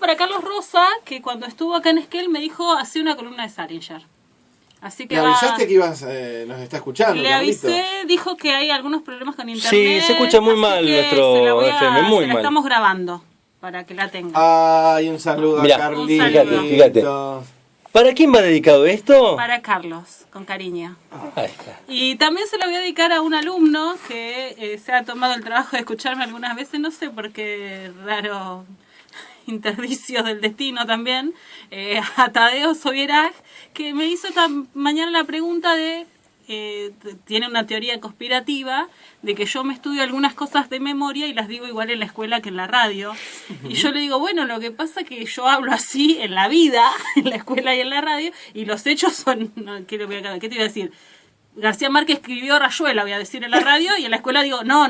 Para Carlos Rosa, que cuando estuvo acá en Esquel me dijo, hacé una columna de Salinger. Así que ¿Le avisaste que ibas, nos está escuchando? Le avisé, dijo que hay algunos problemas con internet. Sí, se escucha muy mal nuestro FM, muy mal. La estamos grabando, para que la tenga. Ay, un saludo Mirá, a Carlitos. Fíjate. ¿Para quién va dedicado esto? Para Carlos, con cariño. Ahí está. Y también se lo voy a dedicar a un alumno que se ha tomado el trabajo de escucharme algunas veces, no sé por qué raro intervicios del destino también, a Tadeo Sobieraj, que me hizo esta mañana la pregunta de, tiene una teoría conspirativa de que yo me estudio algunas cosas de memoria y las digo igual en la escuela que en la radio. Y yo le digo, bueno, lo que pasa es que yo hablo así en la vida, en la escuela y en la radio, y los hechos son, no, ¿qué te iba a decir? García Márquez escribió Rayuela, voy a decir en la radio, y en la escuela digo, no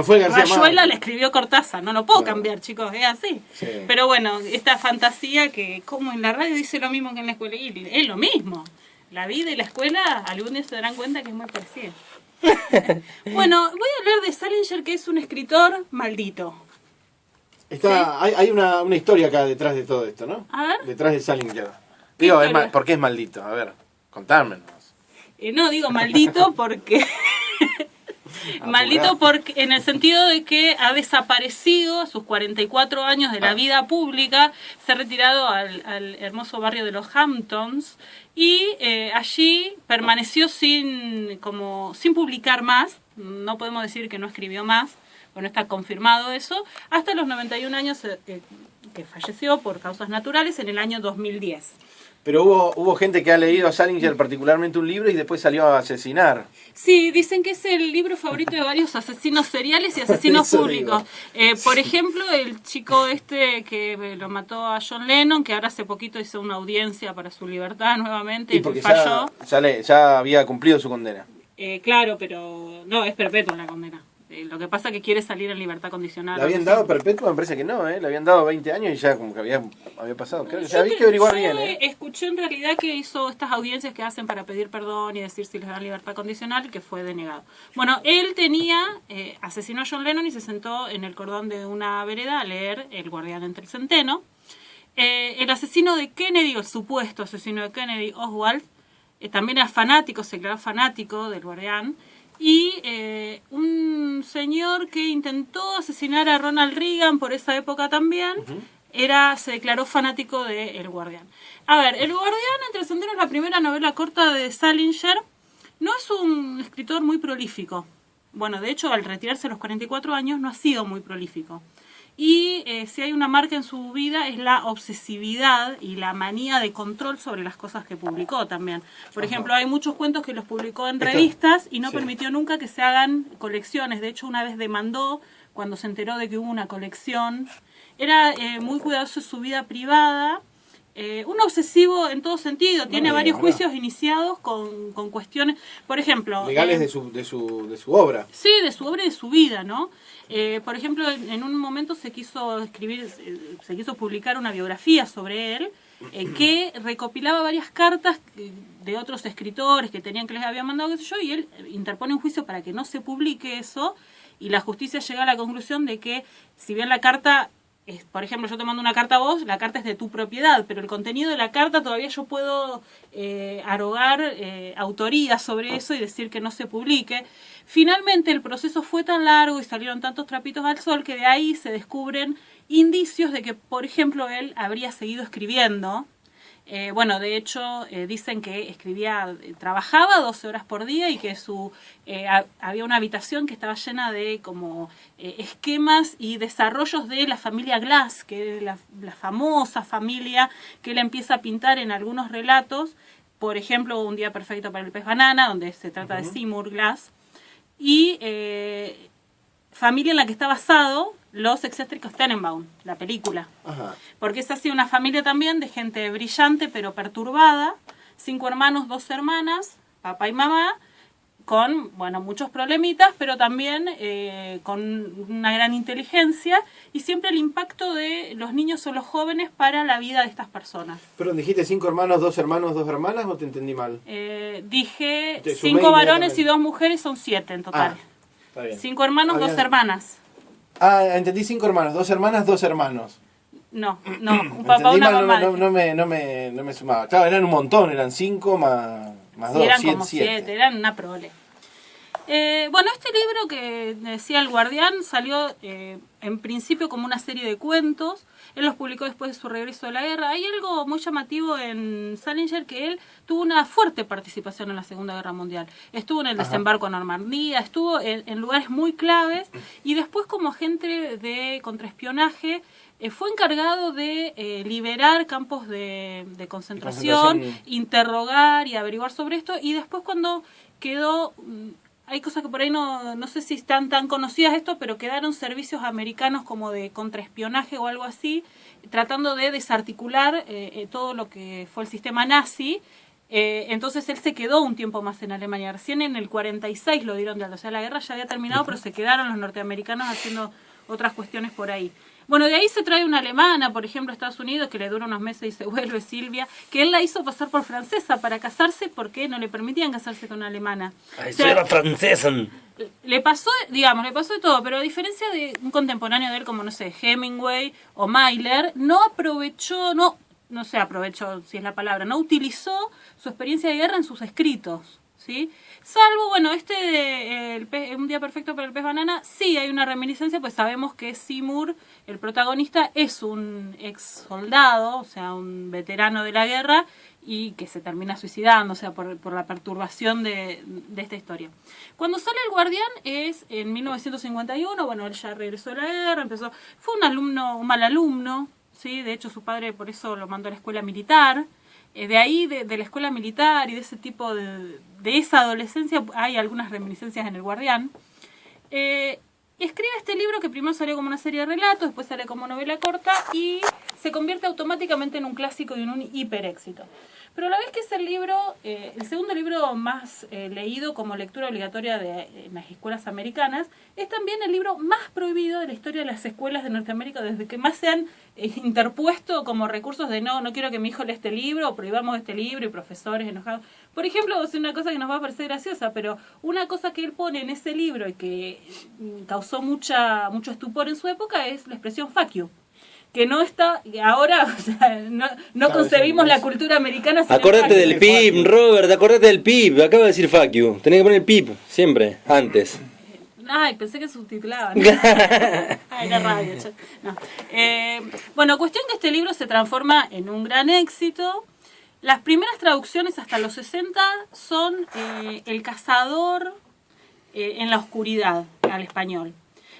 fue García Rayuela Márquez. le escribió Cortázar, no lo puedo cambiar, chicos, es así. Sí. Pero bueno, esta fantasía que como en la radio dice lo mismo que en la escuela, y es lo mismo. La vida y la escuela, algún día se darán cuenta que es muy parecida. Bueno, voy a hablar de Salinger, que es un escritor maldito. Hay una historia acá detrás de todo esto, ¿no? A ver. Detrás de Salinger. ¿Qué Digo, historia? ¿por qué es maldito? A ver, contármenos. No, digo maldito porque... Maldito porque en el sentido de que ha desaparecido a sus 44 años de la vida pública, se ha retirado al hermoso barrio de los Hamptons y allí permaneció sin publicar más. No podemos decir que no escribió más, bueno, está confirmado eso, hasta los 91 años que falleció por causas naturales en el año 2010. Pero hubo gente que ha leído a Salinger particularmente un libro y después salió a asesinar. Sí, dicen que es el libro favorito de varios asesinos seriales y asesinos Eso públicos. Por ejemplo, el chico que lo mató a John Lennon, que ahora hace poquito hizo una audiencia para su libertad nuevamente, Y porque falló. ya había cumplido su condena. Claro, pero no, es perpetua la condena. Lo que pasa es que quiere salir en libertad condicional. ¿Le habían dado perpetua? Me parece que no, ¿eh? Le habían dado 20 años y ya como que había pasado. Creo que ya había que averiguar bien, ¿eh? Escuché en realidad que hizo estas audiencias que hacen para pedir perdón y decir si les dan libertad condicional y que fue denegado. Bueno, él asesinó a John Lennon y se sentó en el cordón de una vereda a leer El guardián entre el centeno. El asesino de Kennedy, o el supuesto asesino de Kennedy, Oswald, también era fanático, se declaró fanático del guardián. Y un señor que intentó asesinar a Ronald Reagan por esa época también, se declaró fanático de El Guardián. A ver, El Guardián entre el centeno es la primera novela corta de Salinger. No es un escritor muy prolífico. Bueno, de hecho, al retirarse a los 44 años no ha sido muy prolífico. Y si hay una marca en su vida es la obsesividad y la manía de control sobre las cosas que publicó también. Por ejemplo, hay muchos cuentos que los publicó en revistas y no permitió nunca que se hagan colecciones. De hecho, una vez demandó cuando se enteró de que hubo una colección. Era muy cuidadoso de su vida privada. Un obsesivo en todo sentido. Tiene varios juicios iniciados con cuestiones, por ejemplo... Legales de su obra. Sí, de su obra y de su vida, ¿no? Por ejemplo, en un momento se quiso publicar una biografía sobre él, que recopilaba varias cartas de otros escritores que tenían que les habían mandado, qué sé yo, y él interpone un juicio para que no se publique eso, y la justicia llega a la conclusión de que, si bien la carta... por ejemplo, yo te mando una carta a vos, la carta es de tu propiedad, pero el contenido de la carta todavía yo puedo arrogar autoría sobre eso y decir que no se publique. Finalmente el proceso fue tan largo y salieron tantos trapitos al sol que de ahí se descubren indicios de que, por ejemplo, él habría seguido escribiendo. Bueno, de hecho, dicen que trabajaba 12 horas por día y que había una habitación que estaba llena de esquemas y desarrollos de la familia Glass, que es la famosa familia que él empieza a pintar en algunos relatos. Por ejemplo, Un día perfecto para el pez banana, donde se trata de Seymour Glass. Y familia en la que está basado Los excéntricos Tenenbaum, la película. Ajá. Porque es así una familia también de gente brillante pero perturbada, 5 hermanos, 2 hermanas, papá y mamá, con muchos problemitas, pero también con una gran inteligencia, y siempre el impacto de los niños o los jóvenes para la vida de estas personas. ¿Pero dijiste 5 hermanos, 2 hermanos, 2 hermanas o te entendí mal? Dije 5 varones y 2 mujeres, son 7 en total. Está bien. 5 hermanos, 2 hermanas. Entendí 5 hermanos, 2 hermanas, 2 hermanos. No, un Entendí papá, una mal, mamá. no me sumaba. Claro, eran un montón, eran 5 más Sí, 2, eran como 7. 7, eran una prole. Bueno, este libro que decía El Guardián salió en principio como una serie de cuentos. Él los publicó después de su regreso de la guerra. Hay algo muy llamativo en Salinger, que él tuvo una fuerte participación en la Segunda Guerra Mundial. Estuvo en el desembarco en Normandía, estuvo en lugares muy claves, y después como agente de contraespionaje fue encargado de liberar campos de concentración, interrogar y averiguar sobre esto, y después cuando quedó... Hay cosas que por ahí no sé si están tan conocidas esto, pero quedaron servicios americanos como de contraespionaje o algo así, tratando de desarticular todo lo que fue el sistema nazi. Entonces él se quedó un tiempo más en Alemania. Recién en el 46 lo dieron de alta. O sea, la guerra ya había terminado, pero se quedaron los norteamericanos haciendo otras cuestiones por ahí. Bueno, de ahí se trae una alemana, por ejemplo, a Estados Unidos, que le dura unos meses y se vuelve, Silvia, que él la hizo pasar por francesa para casarse porque no le permitían casarse con una alemana. Ay, o sea, era francesa. Le pasó de todo, pero a diferencia de un contemporáneo de él como, no sé, Hemingway o Mailer, no aprovechó, no si es la palabra, no utilizó su experiencia de guerra en sus escritos, ¿sí? Salvo, bueno, Un día perfecto para el pez banana, sí hay una reminiscencia, pues sabemos que Seymour, el protagonista, es un ex soldado, o sea, un veterano de la guerra, y que se termina suicidando, o sea, por la perturbación de esta historia. Cuando sale El Guardián es en 1951, bueno, él ya regresó de la guerra, fue un mal alumno, ¿sí? De hecho su padre por eso lo mandó a la escuela militar. De ahí, de la escuela militar y de ese tipo de esa adolescencia, hay algunas reminiscencias en El Guardián. Escribe este libro que primero salió como una serie de relatos, después sale como novela corta y se convierte automáticamente en un clásico y en un hiper éxito. Pero a la vez que es el segundo libro más leído como lectura obligatoria en las escuelas americanas, es también el libro más prohibido de la historia de las escuelas de Norteamérica, desde que más se han interpuesto como recursos de no quiero que mi hijo lea este libro, o prohibamos este libro, y profesores enojados. Por ejemplo, es una cosa que nos va a parecer graciosa, pero una cosa que él pone en ese libro y que causó mucho estupor en su época es la expresión fuck you. Que no está, ahora, o sea, no concebimos la cultura americana sin acordate del PIB, Robert, acordate del PIB, acaba de decir fuck you, tenés que poner el PIB, siempre, antes. Ay, pensé que subtitulaban. Ay, la radio. No. Bueno, cuestión que este libro se transforma en un gran éxito. Las primeras traducciones hasta los 60 son El cazador en la oscuridad, al español.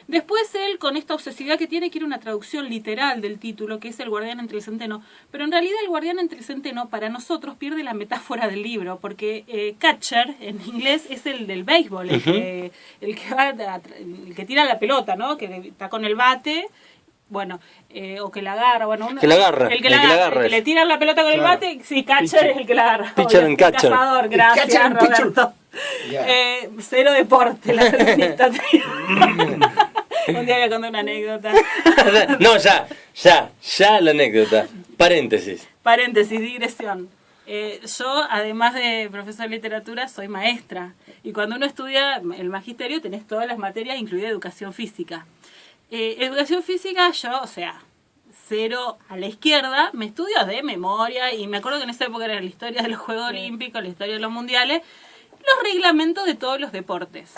Después él, con esta obsesividad que tiene, quiere una traducción literal del título, que es El Guardián entre el Centeno. Pero en realidad El Guardián entre el Centeno, para nosotros, pierde la metáfora del libro, porque catcher, en inglés, es el del béisbol, el que tira la pelota, ¿no? Que está con el bate, bueno, o que la agarra, bueno, que la agarra, el que le tira la pelota con el bate, sí, catcher es el que la agarra. Pitcher and catcher. Cazador, gracias, Roberto. Cero deporte, la un día voy a contar una anécdota. No, ya la anécdota. Paréntesis, digresión. Yo, además de profesor de literatura, soy maestra. Y cuando uno estudia el magisterio, tenés todas las materias, incluida educación física. Educación física, yo, o sea, cero a la izquierda, me estudio de memoria. Y me acuerdo que en esa época era la historia de los Juegos Olímpicos, la historia de los mundiales, los reglamentos de todos los deportes.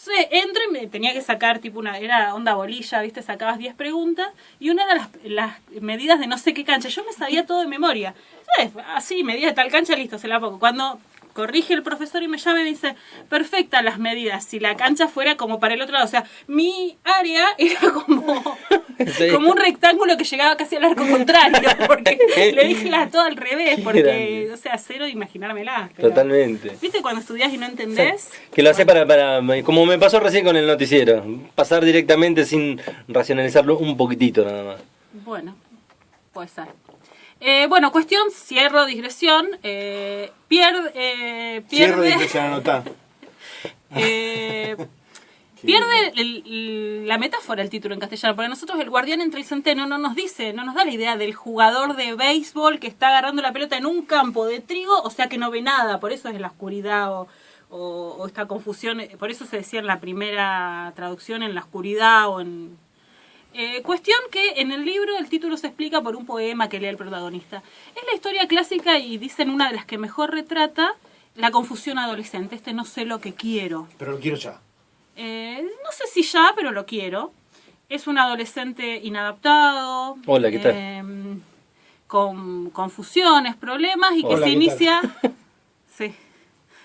Entonces entro y me tenía que sacar era onda bolilla, ¿viste? Sacabas 10 preguntas y una era las medidas de no sé qué cancha. Yo me sabía todo de memoria. ¿Sabes? Así, medidas de tal cancha, listo, se la pongo. Cuando corrige el profesor y me llama y me dice, perfecta las medidas, si la cancha fuera como para el otro lado. O sea, mi área era como un rectángulo que llegaba casi al arco contrario, porque le dije todo al revés, porque, o sea, cero imaginármela. Pero, totalmente. ¿viste cuando estudiás y no entendés? Que lo hace para, como me pasó recién con el noticiero, pasar directamente sin racionalizarlo un poquitito nada más. Bueno, puede ser. Bueno, cuestión, cierro, digresión, pierde... Cierro, digresión, anotá. Pierde la metáfora el título en castellano, porque nosotros El Guardián entre el Centeno no nos da la idea del jugador de béisbol que está agarrando la pelota en un campo de trigo, o sea que no ve nada, por eso es en la oscuridad o esta confusión, por eso se decía en la primera traducción en la oscuridad o en... Cuestión que en el libro el título se explica por un poema que lee el protagonista. Es la historia clásica y dicen una de las que mejor retrata la confusión adolescente. No sé lo que quiero. Pero lo quiero ya. No sé si ya, pero lo quiero. Es un adolescente inadaptado. Hola, ¿qué tal? Con confusiones, problemas y que Hola, se ¿qué inicia... Sí.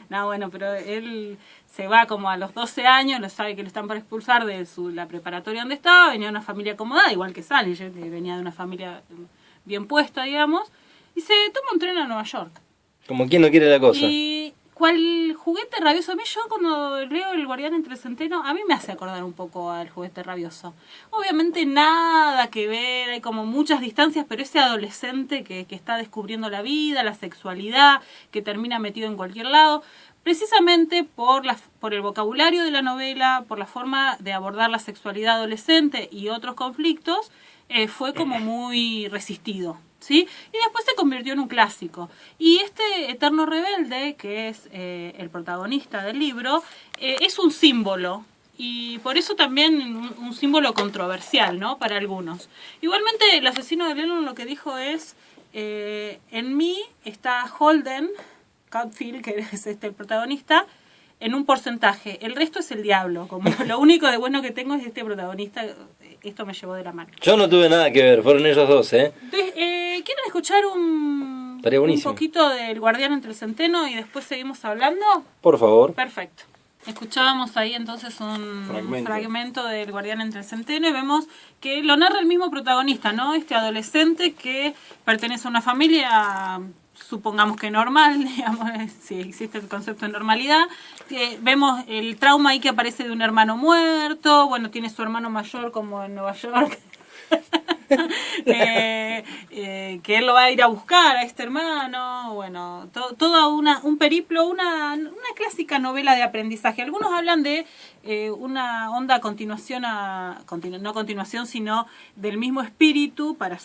No, bueno, pero él se va como a los 12 años, lo sabe que lo están por expulsar de la preparatoria donde estaba, venía de una familia acomodada, igual que Salinger, que venía de una familia bien puesta, digamos, y se toma un tren a Nueva York. Como quien no quiere la cosa. Y cual juguete rabioso, a mí yo cuando leo El Guardián entre el Centeno, a mí me hace acordar un poco al juguete rabioso. Obviamente nada que ver, hay como muchas distancias, pero ese adolescente que está descubriendo la vida, la sexualidad, que termina metido en cualquier lado, precisamente por el vocabulario de la novela, por la forma de abordar la sexualidad adolescente y otros conflictos, fue como muy resistido, ¿sí? Y después se convirtió en un clásico. Y este eterno rebelde, que es el protagonista del libro, es un símbolo. Y por eso también un símbolo controversial, ¿no? Para algunos. Igualmente, el asesino de Lennon lo que dijo es, en mí está Holden Caulfield, que es el protagonista, en un porcentaje. El resto es el diablo. Como lo único de bueno que tengo es este protagonista. Esto me llevó de la mano. Yo no tuve nada que ver, fueron ellos dos, ¿eh? Entonces, ¿quieren escuchar un poquito del Guardián entre el Centeno y después seguimos hablando? Por favor. Perfecto. Escuchábamos ahí entonces un fragmento del Guardián entre el Centeno y vemos que lo narra el mismo protagonista, ¿no? Este adolescente que pertenece a una familia, supongamos que normal, digamos, si existe el concepto de normalidad. Vemos el trauma ahí que aparece de un hermano muerto, bueno, tiene su hermano mayor como en Nueva York. Que él lo va a ir a buscar a este hermano, bueno, todo un periplo, una clásica novela de aprendizaje. Algunos hablan de una onda continuación no continuación, sino del mismo espíritu para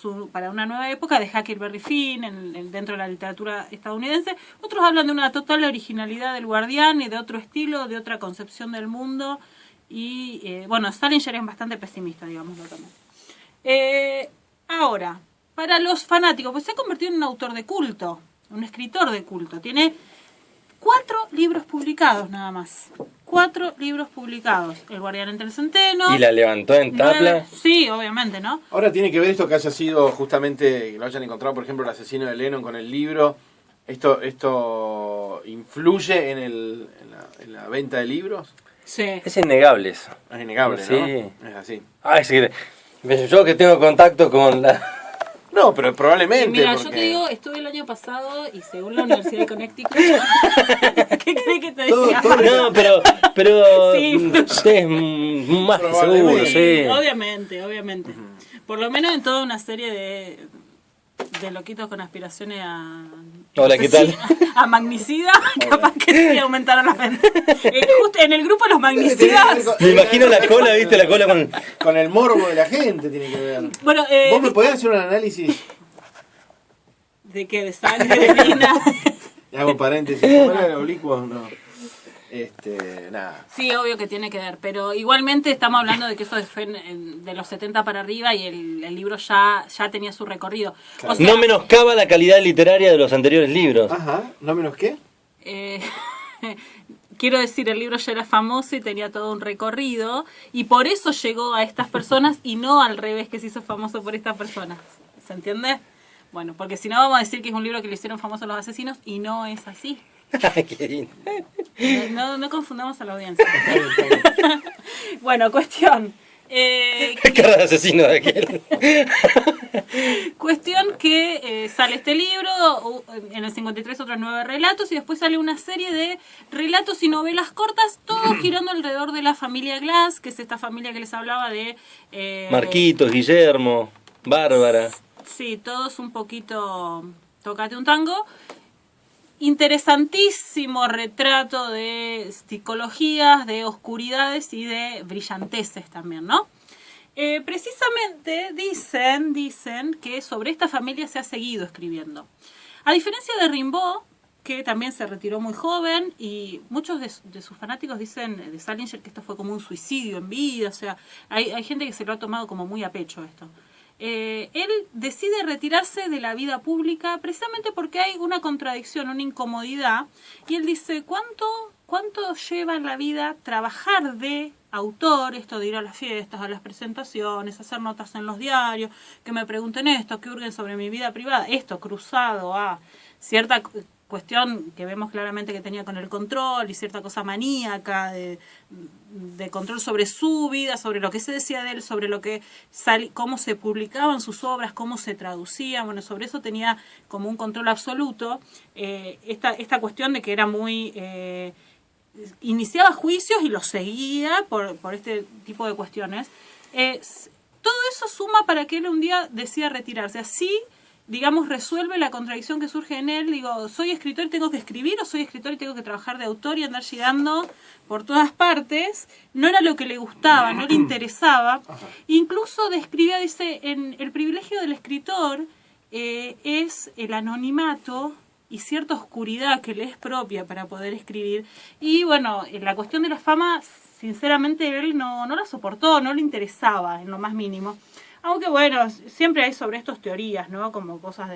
una nueva época de Huckleberry Finn dentro de la literatura estadounidense. Otros hablan de una total originalidad del Guardián y de otro estilo, de otra concepción del mundo. Y bueno, Salinger es bastante pesimista, digámoslo también. Ahora, para los fanáticos, pues se ha convertido en un autor de culto, un escritor de culto. Tiene 4 libros publicados nada más. 4 libros publicados. El Guardián entre el Centeno. ¿Y la levantó en tabla? Sí, obviamente, ¿no? Ahora tiene que ver esto que haya sido justamente, que lo hayan encontrado, por ejemplo, el asesino de Lennon con el libro. ¿Esto influye en la venta de libros? Sí. Es innegable eso. Es innegable, Sí. ¿no? Es así. Ay, sí. Yo que tengo contacto con la... No, pero probablemente. Mira, porque... yo te digo, estuve el año pasado y según la Universidad de Connecticut, ¿qué crees que te diga? No, pero Sí, es más que seguro, sí. Obviamente. Por lo menos en toda una serie de loquitos con aspiraciones a... Hola, ¿qué tal? A magnicida, capaz que sí aumentaron las ventas. Justo en el grupo de los magnicidas... Me imagino la cola, ¿viste? La cola con... Con el morbo de la gente tiene que ver. Bueno, ¿Vos me podés hacer un análisis? ¿De qué? ¿De sangre, de orina? Hago paréntesis. ¿Cómo era el oblicuo? No. Nada. Sí, obvio que tiene que ver, pero igualmente estamos hablando de que eso fue de los 70 para arriba y el libro ya tenía su recorrido. Claro. O sea, No menoscaba la calidad literaria de los anteriores libros. Ajá, ¿no menos qué? Quiero decir, el libro ya era famoso y tenía todo un recorrido y por eso llegó a estas personas y no al revés, que se hizo famoso por estas personas. ¿Se entiende? Bueno, porque si no vamos a decir que es un libro que le hicieron famosos los asesinos y no es así. Qué lindo. No confundamos a la audiencia. Bueno, cuestión. Cara de asesino de aquel. Cuestión que sale este libro, en el 53 otros 9 relatos y después sale una serie de relatos y novelas cortas, todo girando alrededor de la familia Glass, que es esta familia que les hablaba de... Marquitos, Guillermo, Bárbara. Sí, todos un poquito... Tócate un tango. Interesantísimo retrato de psicologías, de oscuridades y de brillanteces también, ¿no? Precisamente dicen que sobre esta familia se ha seguido escribiendo. A diferencia de Rimbaud, que también se retiró muy joven, y muchos de sus fanáticos dicen de Salinger que esto fue como un suicidio en vida, o sea, hay gente que se lo ha tomado como muy a pecho esto. Él decide retirarse de la vida pública precisamente porque hay una contradicción, una incomodidad, y él dice, ¿cuánto lleva en la vida trabajar de autor, esto de ir a las fiestas, a las presentaciones, hacer notas en los diarios, que me pregunten esto, que hurguen sobre mi vida privada, esto cruzado a cierta cuestión que vemos claramente que tenía con el control y cierta cosa maníaca de control sobre su vida, sobre lo que se decía de él, sobre lo que cómo se publicaban sus obras, cómo se traducían, bueno, sobre eso tenía como un control absoluto. Esta cuestión de que era muy iniciaba juicios y los seguía por este tipo de cuestiones. Todo eso suma para que él un día decida retirarse. Así, digamos, resuelve la contradicción que surge en él. Digo, soy escritor y tengo que escribir, o soy escritor y tengo que trabajar de autor y andar llegando por todas partes. No era lo que le gustaba, no le interesaba. Incluso describía, dice, en el privilegio del escritor es el anonimato y cierta oscuridad que le es propia para poder escribir. Y bueno, la cuestión de la fama, sinceramente, él no la soportó, no le interesaba en lo más mínimo. Aunque bueno, siempre hay sobre estos teorías, ¿no? Como cosas